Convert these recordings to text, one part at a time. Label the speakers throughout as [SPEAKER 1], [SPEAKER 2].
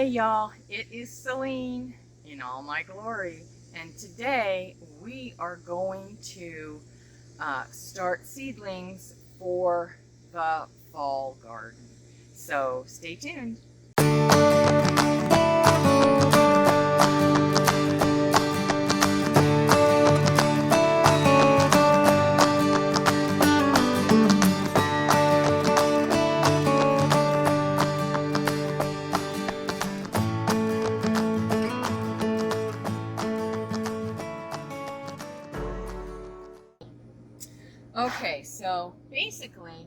[SPEAKER 1] Hey y'all, it is Celine in all my glory, and today we are going to start seedlings for the fall garden. So stay tuned. Okay, so basically,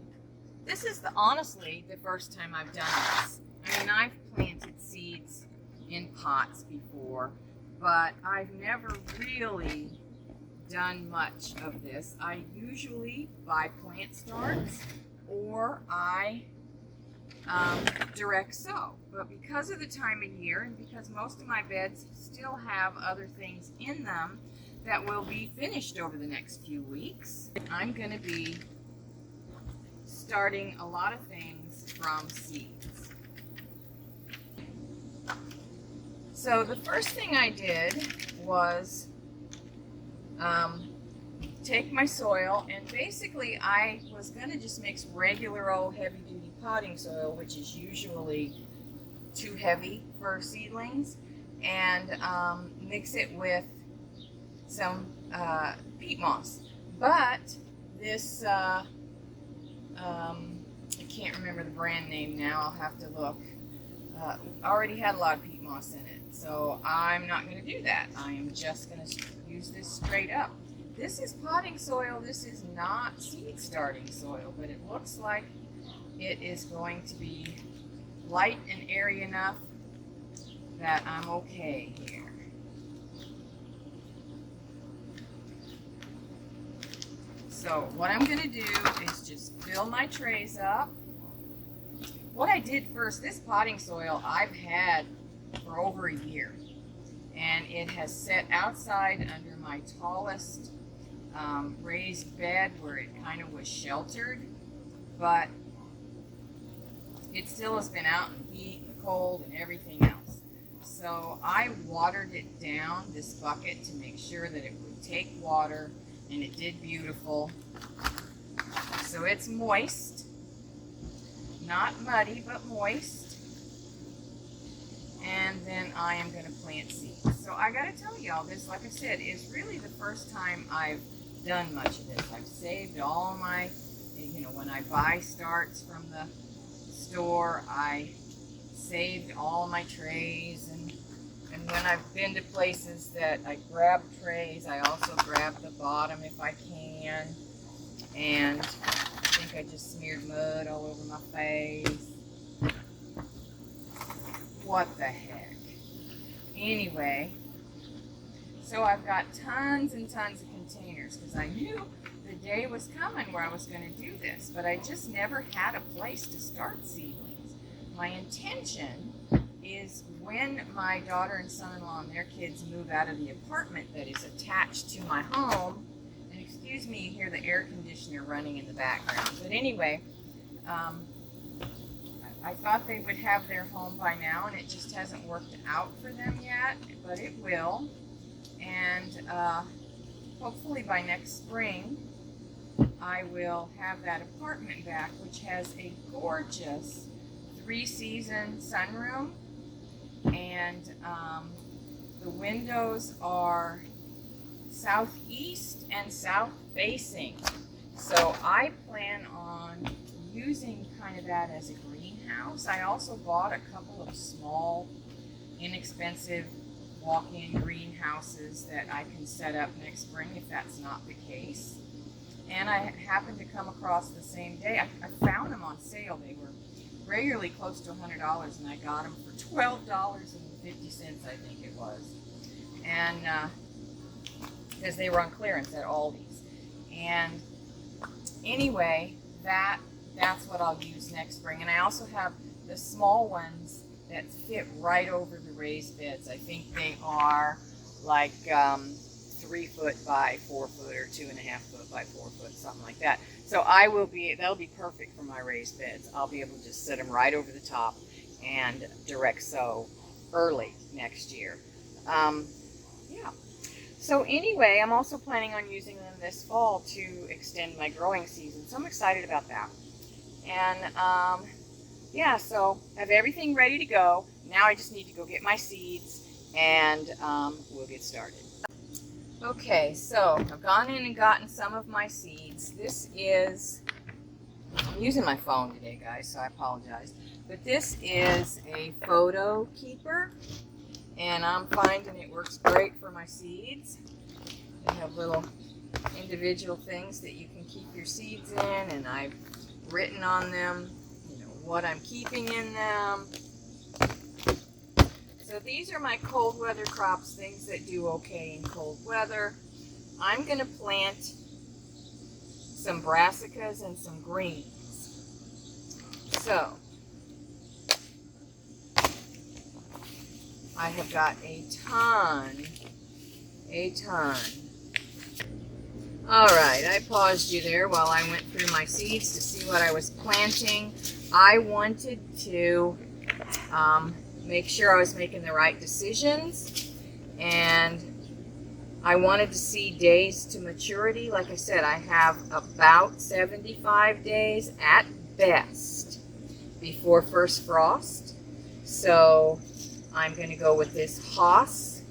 [SPEAKER 1] this is honestly the first time I've done this. I mean, I've planted seeds in pots before, but I've never really done much of this. I usually buy plant starts or I direct sow. But because of the time of year and because most of my beds still have other things in them that will be finished over the next few weeks, I'm going to be starting a lot of things from seeds. So the first thing I did was take my soil, and basically I was going to just mix regular old heavy duty potting soil, which is usually too heavy for seedlings, and mix it with some peat moss. But this I can't remember the brand name now, I'll have to look. Already had a lot of peat moss in it, so I'm not going to do that. I am just going to use this straight up. This is potting soil, this is not seed starting soil, but it looks like it is going to be light and airy enough that I'm okay here. So what I'm going to do is just fill my trays up. What I did first, this potting soil I've had for over a year, and it has set outside under my tallest raised bed where it kind of was sheltered, but it still has been out in the heat and the cold and everything else. So I watered it down, this bucket, to make sure that it would take water, and it did beautiful. So it's moist, not muddy, but moist. And then I am going to plant seeds. So I got to tell y'all, this, like I said, is really the first time I've done much of this. I've saved all my, when I buy starts from the store, I saved all my trays, and when I've been to places that I grab trays, I also grab the bottom if I can. And I think I just smeared mud all over my face. What the heck? Anyway, so I've got tons and tons of containers because I knew the day was coming where I was going to do this, but I just never had a place to start seedlings. My intention is when my daughter and son-in-law and their kids move out of the apartment that is attached to my home, and excuse me, you hear the air conditioner running in the background, but anyway, I thought they would have their home by now, and it just hasn't worked out for them yet, but it will. And hopefully by next spring, I will have that apartment back, which has a gorgeous 3-season sunroom, and the windows are southeast and south facing. So I plan on using kind of that as a greenhouse. I also bought a couple of small, inexpensive walk-in greenhouses that I can set up next spring if that's not the case. And I happened to come across the same day. I found them on sale. They were regularly close to $100, and I got them for $12.50, I think it was. And because they were on clearance at Aldi's. And anyway, that's what I'll use next spring. And I also have the small ones that fit right over the raised beds. I think they are like 3 foot by 4 foot or 2.5 foot by 4 foot, something like that. So that'll be perfect for my raised beds. I'll be able to just set them right over the top and direct sow early next year. Yeah. So anyway, I'm also planning on using them this fall to extend my growing season. So I'm excited about that. And yeah, so I have everything ready to go. Now I just need to go get my seeds and we'll get started. Okay, so I've gone in and gotten some of my seeds. This is, I'm using my phone today, guys, so I apologize. But this is a photo keeper, and I'm finding it works great for my seeds. They have little individual things that you can keep your seeds in, and I've written on them, you know, what I'm keeping in them. So these are my cold weather crops, things that do okay in cold weather. I'm going to plant some brassicas and some greens. So I have got a ton. All right, I paused you there while I went through my seeds to see what I was planting. I wanted to make sure I was making the right decisions, and I wanted to see days to maturity. Like I said, I have about 75 days at best before first frost. So I'm going to go with this Haas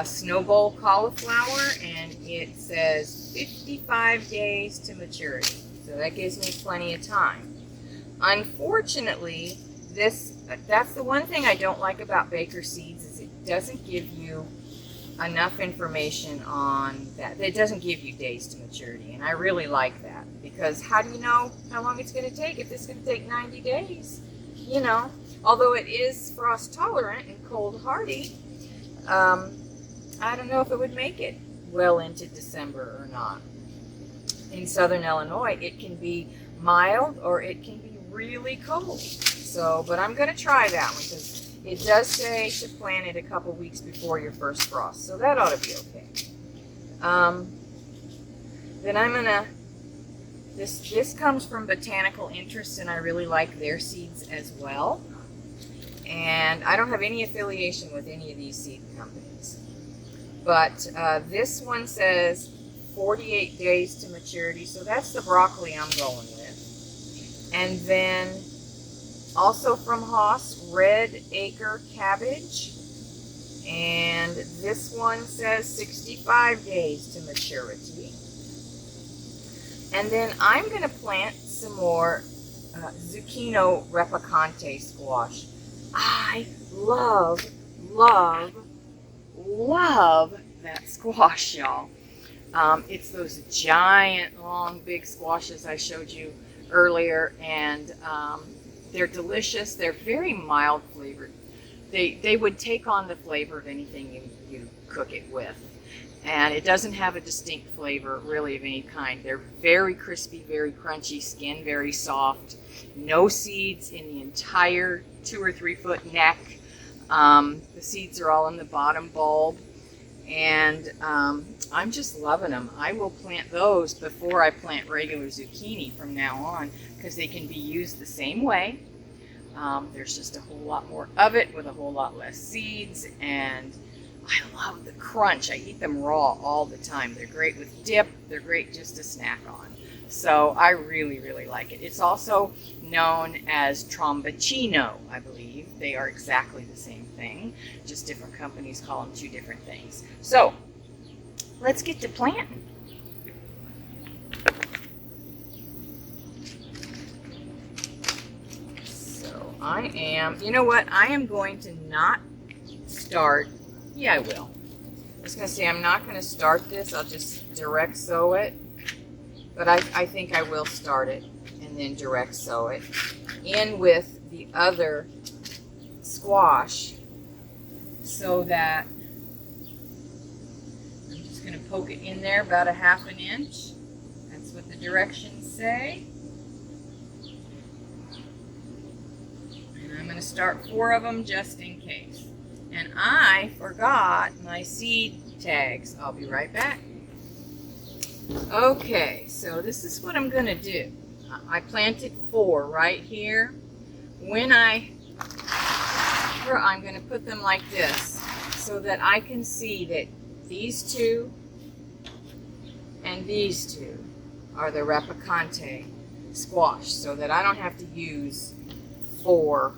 [SPEAKER 1] snowball cauliflower, and it says 55 days to maturity. So that gives me plenty of time. Unfortunately, that's the one thing I don't like about Baker Seeds, is it doesn't give you enough information on that. It doesn't give you days to maturity, and I really like that, because how do you know how long it's going to take if it's going to take 90 days? You know, although it is frost tolerant and cold hardy, I don't know if it would make it well into December or not. In southern Illinois, it can be mild or it can be really cold. So, but I'm going to try that one, because it does say to plant it a couple weeks before your first frost. So that ought to be okay. Then I'm going to, this comes from Botanical Interest, and I really like their seeds as well. And I don't have any affiliation with any of these seed companies. But this one says 48 days to maturity, so that's the broccoli I'm going with. And then also from Haas, red acre cabbage. And this one says 65 days to maturity. And then I'm going to plant some more zucchino replicante squash. I love that squash, y'all. It's those giant, long, big squashes I showed you earlier, and they're delicious. They're very mild flavored. They would take on the flavor of anything you cook it with. And it doesn't have a distinct flavor, really, of any kind. They're very crispy, very crunchy, skin very soft. No seeds in the entire 2 or 3 foot neck. The seeds are all in the bottom bulb. And I'm just loving them. I will plant those before I plant regular zucchini from now on, because they can be used the same way. There's just a whole lot more of it with a whole lot less seeds, and I love the crunch. I eat them raw all the time. They're great with dip. They're great just to snack on. So I really like it. It's also known as trombacino, I believe. They are exactly the same thing. Just different companies call them 2 different things. So let's get to planting. So I am, you know what? I am going to not start. Yeah, I will. I was going to say I'm not going to start this. I'll just direct sow it. But I think I will start it and then direct sow it in with the other squash, so that I'm just going to poke it in there about 1/2 inch. That's what the directions say. And I'm going to start 4 of them just in case. And I forgot my seed tags. I'll be right back. Okay, so this is what I'm going to do. I planted 4 right here. When I I'm going to put them like this so that I can see that these two and these two are the replicante squash, so that I don't have to use 4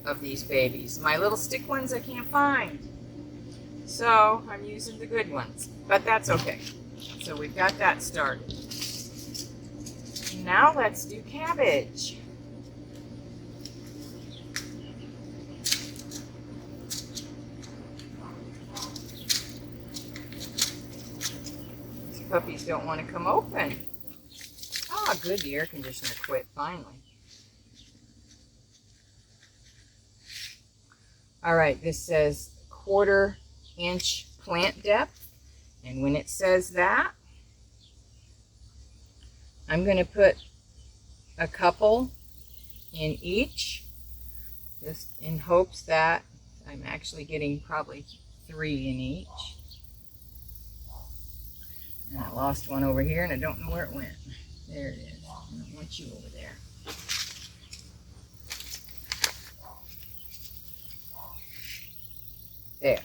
[SPEAKER 1] of these babies. My little stick ones I can't find, so I'm using the good ones, but that's okay. So we've got that started. Now let's do cabbage. These puppies don't want to come open. Ah, good, the air conditioner quit finally. All right, this says 1/4 inch plant depth, and when it says that, I'm going to put a couple in each, just in hopes that I'm actually getting probably 3 in each. And I lost one over here, and I don't know where it went. There it is. I don't want you over there. There.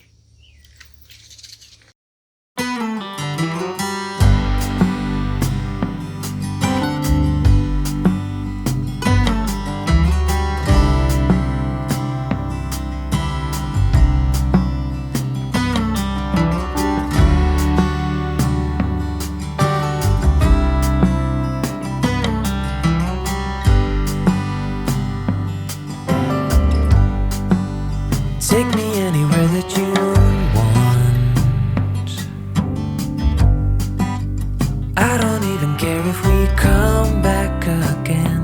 [SPEAKER 2] Take me anywhere that you want. I don't even care if we come back again.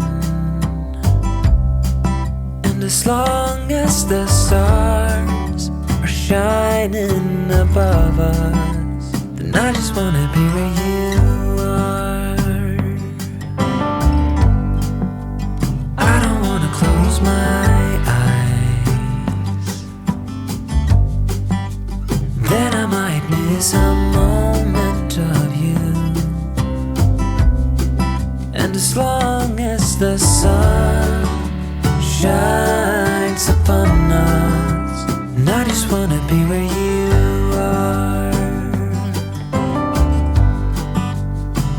[SPEAKER 2] And as long as the stars are shining above us, then I just wanna be where you are. I don't wanna close my then I might miss a moment of you. And as long as the sun shines upon us, and I just wanna be where you are.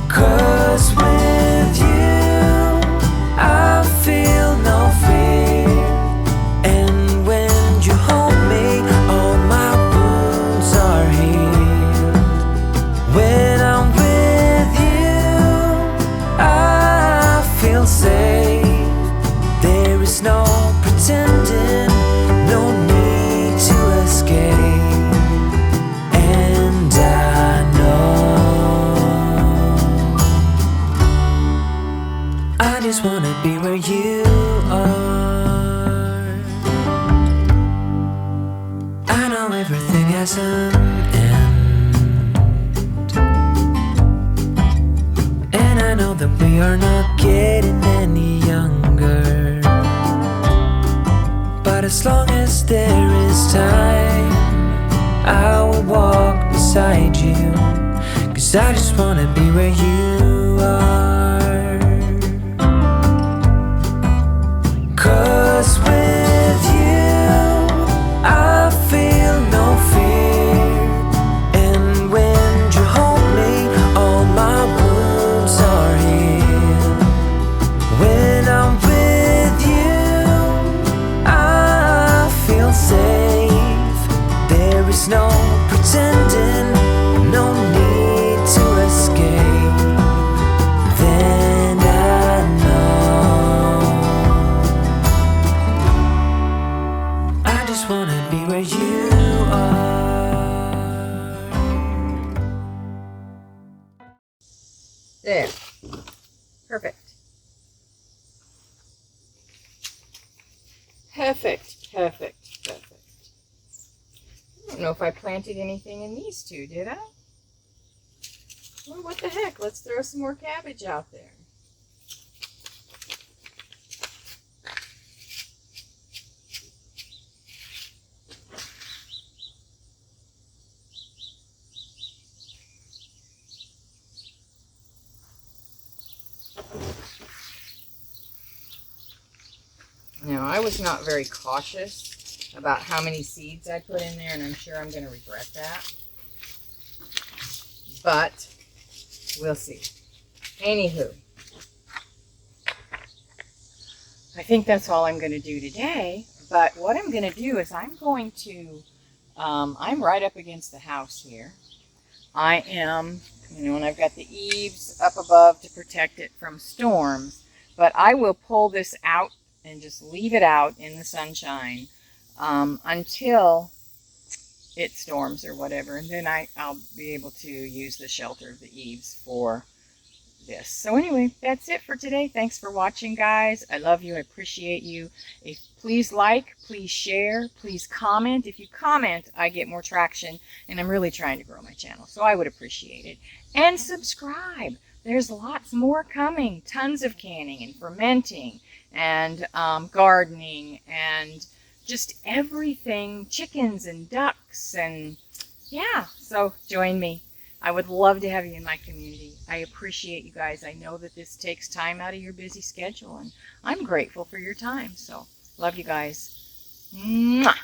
[SPEAKER 2] 'Cause with you I feel no fear, and when you hold me, all my are healed. When I'm with you, I feel safe. There is no pretending, no need to escape. And I know I just wanna be where you are. I know everything has an end, and I know that we are not getting any younger. But as long as there is time, I will walk beside you. 'Cause I just wanna be where you are. 'Cause with you I feel no fear, and when you hold me, all my wounds are healed. When I'm with you, I feel safe. There is no pretending, no need to escape. Then I know I just wanna be where you are.
[SPEAKER 1] There. Perfect. Perfect, perfect, perfect. I don't know if I planted anything in these two, did I? Well, what the heck? Let's throw some more cabbage out there. Now, I was not very cautious about how many seeds I put in there, and I'm sure I'm going to regret that. But we'll see. Anywho, I think that's all I'm going to do today. But what I'm going to do is I'm going to, I'm right up against the house here. I am, and I've got the eaves up above to protect it from storms. But I will pull this out and just leave it out in the sunshine until it storms or whatever. And then I'll be able to use the shelter of the eaves for this. So anyway, that's it for today. Thanks for watching, guys. I love you. I appreciate you. Please like, please share, please comment. If you comment, I get more traction, and I'm really trying to grow my channel, so I would appreciate it. And subscribe. There's lots more coming. Tons of canning and fermenting and gardening and just everything. Chickens and ducks and yeah. So join me. I would love to have you in my community. I appreciate you guys. I know that this takes time out of your busy schedule, and I'm grateful for your time. So love you guys. Mwah!